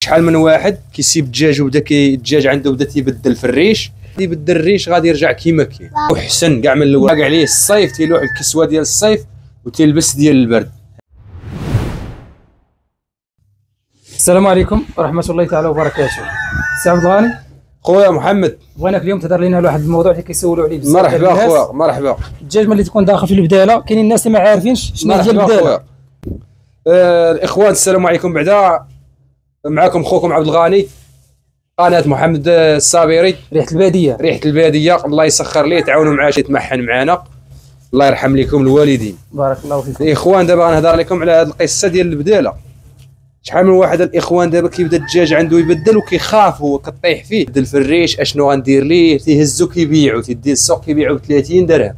شحال من واحد كيسيب الدجاج وبدا الدجاج عنده بدا تيبدل في الريش، يبدل الريش غادي يرجع كيما كاين وحسن كاع من الاول. كاع عليه الصيف تيلوح الكسوه ديال الصيف وتلبس ديال البرد. السلام عليكم ورحمه الله تعالى وبركاته. سي عبد الغني خويا محمد، بغيناك اليوم تهضر لنا على واحد الموضوع اللي كيسولوا عليه بزاف. مرحبا خويا. مرحبا. الدجاج ملي تكون داخل في البداله كاينين الناس اللي ما عارفينش شنو هي البداله. الاخوان السلام عليكم. بعدا معكم خوكم عبد الغني، قناه محمد الصابري، ريحه الباديه. ريحه الباديه. الله يسخر ليه، تعاونوا معاه يتمحن معنا، الله يرحم لكم الوالدين. بارك الله فيكم. الاخوان دابا غنهضر لكم على هذه القصه ديال البداله. شحال من واحد الاخوان دابا كيبدا الدجاج عنده يبدل وكيخاف، هو كطيح فيه بدل في الريش، اشنو غندير ليه؟ تيهزو كيبيعو، تيدي السوق كيبيعو ب 30 درهم.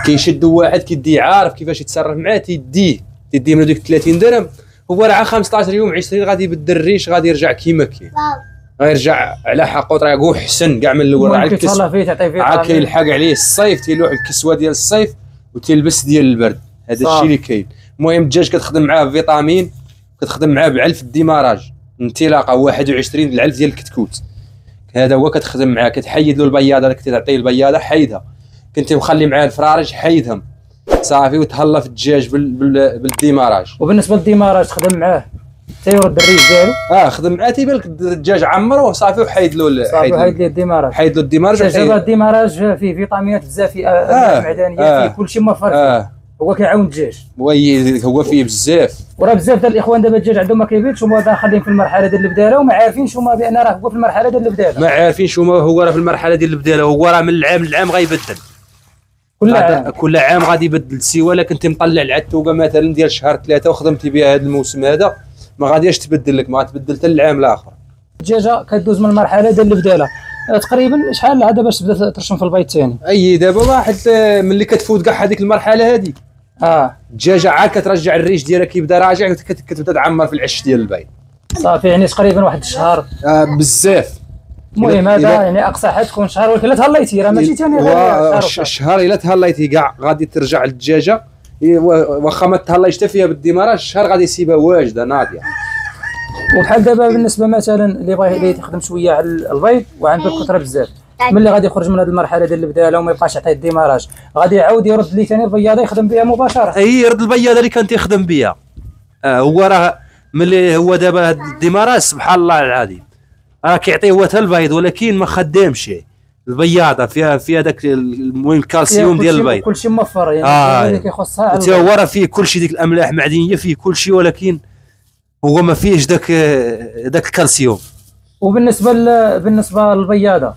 كيشدوا واحد كيدي عارف كيفاش يتصرف معاه، تيديه من ديك 30 درهم. هو راه 15 يوم 20 غادي يبدل الريش، غادي يرجع كيما كاين، غيرجع على حقه طريقو حسن كاع من الاول. راه كيتهلا فيه تعطي فيه، عا كيلحق عليه الصيف، تيلوح الكسوه ديال الصيف وتلبس ديال البرد. هذا الشيء اللي كاين. المهم الدجاج كتخدم معاه فيتامين، كتخدم معاه بعلف الديماراج، انطلاقه 21 العلف ديال الكتكوت. هذا هو كتخدم معاه. كتحيد له البياضه اللي كنتي تعطيه البياضه، حيدها. كنتي مخلي معاه الفرارج، حيدهم صافي، وتهلا في الدجاج بالديماراج. وبالنسبه للديماراج تخدم معاه تيرد الريش ديالو. خدم معاه تيبان لك الدجاج عمره صافي، وحيد له حيد له الديماراج. حيد له الديماراج. الديماراج فيه فيتامينات بزاف، فيه معدنيه، فيه كلشي موفر. هو كيعاون الدجاج، هو فيه بزاف. وراه بزاف ديال الاخوان دابا الدجاج عندهم ما كيبيضش، هما داخلين في المرحله ديال البداله وما عارفينش هما بان راه هو في المرحله ديال البداله. ما عارفينش هو راه في المرحله ديال البداله. هو راه من العام للعام غيبدل، كل عام غادي يبدل. سيوا الا كنتي مطلع العتوقه مثلا ديال شهر 3 وخدمتي بها هذا الموسم هذا، ما غاديش تبدل لك، ما غتبدل حتى العام الاخر. الدجاجه كدوز من المرحله ديال البداله تقريبا شحال لها باش تبدا ترشم في البيض الثاني؟ دابا واحد ملي كتفوت كاع هذيك المرحله هذه، الدجاجه عاد كترجع الريش ديالها، كيبدا راجع، كتبدا تعمر في العش ديال البيض صافي. يعني تقريبا واحد الشهر بزاف. المهم هذا يعني اقصى حد تكون شهر، ولكن الا تهليتي راه ماشي ثاني غير شهر. الا تهليتي كاع غادي ترجع للدجاجه، واخا ما تهليش حتى فيها بالديماراج، الشهر غادي يسيبها واجده ناضيه. وبحال دابا بالنسبه مثلا اللي بغى يخدم شويه على البيض وعنده الكثره بزاف، ملي غادي يخرج من هذه المرحله ديال البداله وما يبقاش يعطيه الديماراج، غادي يعاود يرد ليه ثاني البياضه يخدم بها مباشره. يرد البياضه اللي كان تيخدم بها. هو راه ملي هو دابا الديماراج سبحان الله العظيم راه كيعطيه هو حتى البيض، ولكن ما خدامش البياضه فيها داك المهم الكالسيوم ديال البيض، كلشي موفر يعني اللي كيخصها. حتى هو راه فيه كلشي، ديك الاملاح معدنيه فيه كلشي، ولكن هو ما فيهش داك الكالسيوم. وبالنسبه للبياضه،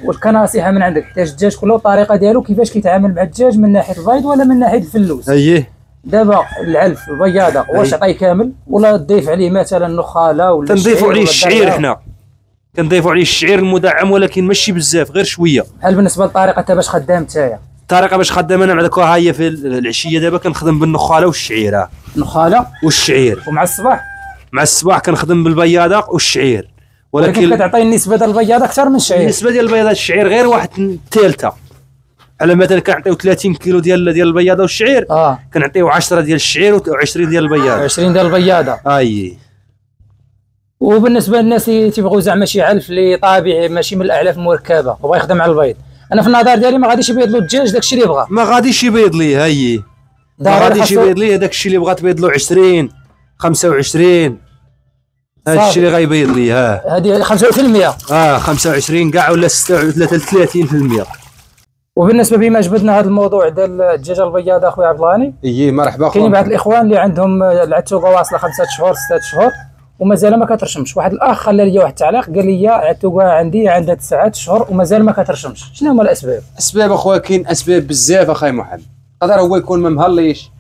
واش كنصيحه من عندك؟ حيت الدجاج كله الطريقه ديالو كيفاش كيتعامل مع الدجاج، من ناحيه البيض ولا من ناحيه الفلوس؟ دابا العلف البياضه واش عطيه كامل ولا تضيف عليه مثلا نخاله ولا تنضيفوا عليه الشعير؟ حنا كنضيفوا عليه الشعير المدعم، ولكن ماشي بزاف، غير شويه. بحال بالنسبه للطريقه انت باش خدام نتايا؟ الطريقه باش خدام انا معك ها هي في العشيه دابا كنخدم بالنخاله والشعير. النخاله والشعير. ومع الصباح؟ مع الصباح كنخدم بالبياضه والشعير، ولكن كتعطي النسبه ديال البياضه اكثر من الشعير. النسبه ديال البياضه الشعير غير واحد ثالثه. على مثلا كنعطيو 30 كيلو ديال البياضه والشعير، كنعطيو 10 ديال الشعير و20 ديال البياضه. 20 ديال البياضه. وبالنسبه للناس اللي تيبغوا زعما شي علف اللي طبيعي ماشي من الاعلاف المركبه وبغى يخدم على البيض، انا في النظر ديالي ما غاديش يبيض له الدجاج داكشي اللي بغا. ما غاديش يبيض ليه، ما غاديش يبيض ليه داكشي اللي بغا تبيض له 20 25. هذا الشيء اللي غيبيض ليه هذه 25%. 25 كاع ولا 36%. وبالنسبه بما جبدنا هذا الموضوع ديال الدجاجه البياضه اخويا عبد الغني، مرحبا خويا. كاين بعض الاخوان اللي عندهم العتوقه واصله 5 شهور 6 شهور ومازال ما كترشمش. واحد الاخ خلى لي واحد التعليق قال لي عتوقه عندي عندها 9 شهور ومازال ما كترشمش، شنو هما الاسباب؟ اسباب اخويا كاين اسباب بزاف اخاي محمد. يقدر هو يكون ما مهليش،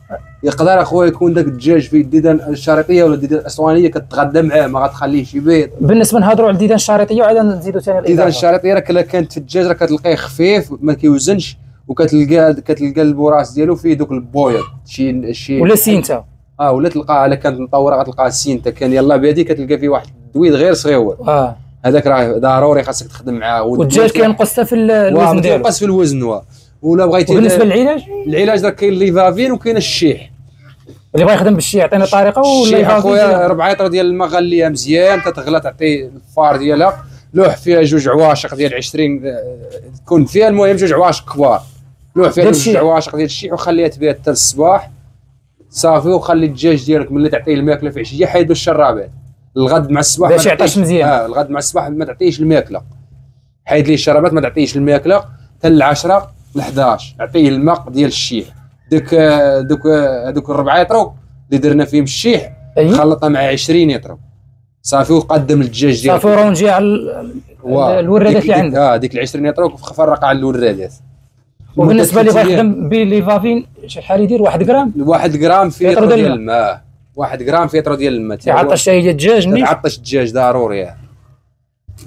يقدر اخويا يكون داك الدجاج فيه الديدان الشريطيه ولا الديدان الاسوانيه كتغدى معاه ما غتخليهش يبيض. بالنسبه نهضروا على الديدان الشريطيه وعاد نزيدوا ثاني الديدان الشريطيه راه كانت في الدجاج راه كتلقيه خفيف ما كيوزنش، وكتلقى البراس ديالو فيه دوك البويض شي ولا سينتا. ولا تلقاها الا كانت مطوره غتلقاها سينتا. كان يلاه بادي كتلقى فيه واحد الدويد غير صغيور. هذاك راه ضروري خاصك تخدم معاه. والدجاج كينقص حتى في الوزن ديالو. كينقص في الوزن. ولا بغيتي بالنسبه للعلاج، راه كاين ليفافين وكاين الشيح. اللي بغى يخدم بالشي يعطيني طريقه ولا الشيح اخويا 4 يطرو ديال الماء غليها مزيان تتغلى تعطي الفار ديالها لوح فيها 2 عواشق ديال 20 تكون فيها المهم 2 عواشق كبار لوح فيها 2 عواشق ديال الشيح وخليها تبيت حتى الصباح صافي وخلي الدجاج ديالك ملي تعطيه الماكله في عشيه حيدو الشرابات الغد مع الصباح باش يعطيش مزيان الغد مع الصباح ما تعطيهش الماكله حيد ليه الشرابات ما تعطيهش الماكله حتى ل 10 ل 11 عطيه الماء ديال الشيح دوك 4 يطرو اللي درنا فيهم الشيح خلطها مع 20 يطرو صافي وقدم الدجاج ديالك صافي ونجي على الورادات اللي عندك ديك ال 20 يطرو فرق على الورادات. وبالنسبه لي بغا يخدم بليفافين شحال يدير 1 غرام 1 غرام في يطرو ديال الماء 1 غرام في يطرو ديال الماء تعطش هي الدجاج تعطش الدجاج ضروري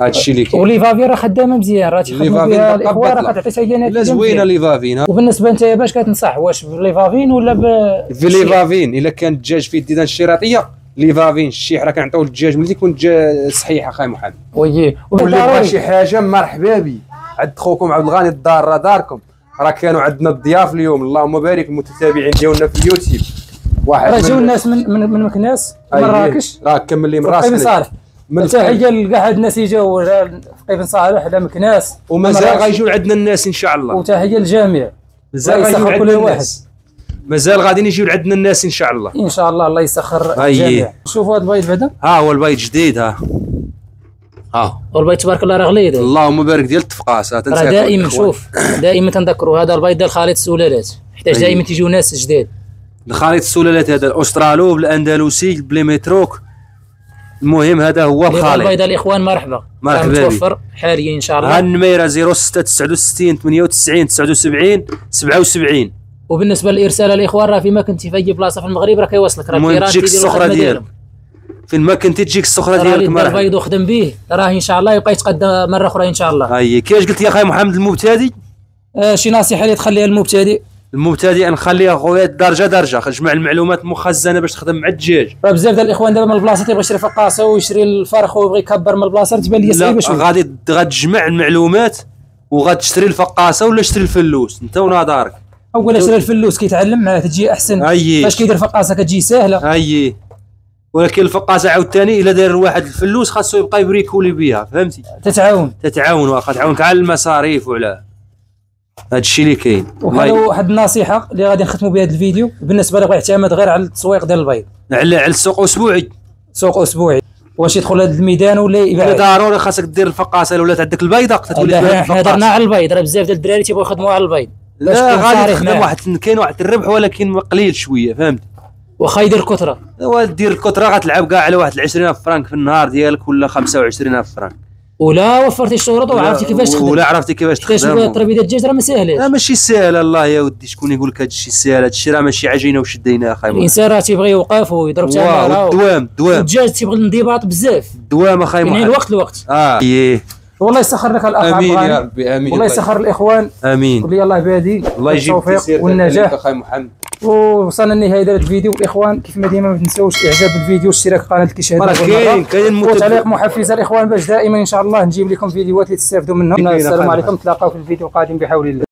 هذا الشيء اللي كاين. وليفافين راه خدامه مزيان راه تخدموا بها الاخوان راه كتعطي سيدانات لا زوينه ليفافين. وبالنسبه انت باش كتنصح واش بليفافين ولا بليفافين الا كان الدجاج فيه الديدان الشراطيه ليفافين الشيح راه كنعطيو الدجاج ملي يكون صحيح اخاي محمد ويي واللي بغى شي حاجه مرحبا به عند خوكم عبد الغني الدار راه داركم راه كانوا عندنا الضياف اليوم اللهم بارك المتتابعين ديالنا في اليوتيوب واحد راه جاو الناس من مكناس مراكش راه كمل لي من راسك صالح تحيه لكاع هاد الناس اللي جاو في قيفن صالح لا مكناس ومازال غايجيو عندنا الناس ان شاء الله وتحيه للجميع مازال غايجيو عندنا الناس مازال غاديين يجيو عندنا الناس ان شاء الله ان شاء الله الله يسخر الجميع. شوفوا هذا البيض بعدا هو البيض جديد والبيض تبارك الله راه غليظ اللهم بارك ديال التفقاس راه دائما شوف دائما تنذكروا هذا البيض ديال خليط السلالات يحتاج دائما تيجيو ناس جداد خليط السلالات هذا الاسترالو بالاندلسي بالميتروك المهم هذا هو الخليط البيض الاخوان مرحبا متوفر حاليا ان شاء الله. ها النميره 06 69 98 79 77. وبالنسبه للارسال الاخوان راه فيما كنتي في اي بلاصه في المغرب راه كيوصلك راه الكيران تجيك السخره ديالك فين ما كنتي تجيك السخره ديالك مرحبا البيض وخدم به راه ان شاء الله يبقى يتقدم مره اخرى ان شاء الله. كيفاش قلت يا اخي محمد المبتدئ شي نصيحه اللي تخليها المبتدئ نخليها خويا درجه جمع المعلومات مخزنه باش تخدم مع الدجاج. راه بزاف ديال الاخوان دابا من البلاصه تيبغي يشري فقاصه ويشري الفرخ ويبغي يكبر من البلاصه تبان لي صعيبه شويه. غادي تجمع المعلومات وغتشري الفقاصه ولا تشري الفلوس انت ونظارك. اولا شري الفلوس كيتعلم معاه تجي احسن فاش كيدير فقاصه كتجي ساهله. ولكن الفقاصه عاوتاني الا داير واحد الفلوس خاصو يبقى يبريكولي بها فهمتي. تتعاون واخا تعاونك على المصاريف وعلى هذا الشيء اللي كاين. وهذا واحد النصيحه اللي غادي نختموا بها هذا الفيديو بالنسبه اللي بغى يعتمد غير على التسويق ديال البيض على السوق اسبوعي. واش يدخل هذا الميدان ولا يبيع؟ ضروري خاصك دير الفقاصه ولا تعندك البيضه تولي حنا هضرنا على البيض راه بزاف ديال الدراري تيبغيو يخدموا على البيض. لا غادي تخدم كاين واحد الربح ولكن قليل شويه فهمت. واخا يدير كثره دير الكثره غتلعب كاع على واحد 20,000 فرانك في النهار ديالك ولا 25,000 فرانك ولا وفرتي الشروط وعرفتي كيفاش تخدم ولا عرفتي كيفاش تخدم. التربيه ديال الدجاج راه ما ساهلاش. لا ماشي ساهله الله يا ودي شكون يقول لك هذا الشيء ساهل. هذا الشيء راه ماشي عجينه وشدينا اخاي. الانسان راه تيبغي يوقف ويضرب تماره الدوام الدجاج تيبغي الانضباط بزاف الدوام اخاي يعني الوقت والله يسخر لك الاخ امين يا ربي امين والله يسخر الاخوان امين ولي الله بادي الله يجيب التوفيق والنجاح اخاي محمد. ووصلنا لنهايه هذا الفيديو الاخوان كيف ما ديما ما تنساوش اعجاب الفيديو واشتراك القناه كيشاهد كاين وتعليق محفز الاخوان باش دائما ان شاء الله نجيب لكم فيديوهات اللي تستافدوا منها. السلام عليكم نتلاقاو في الفيديو القادم بحول الله.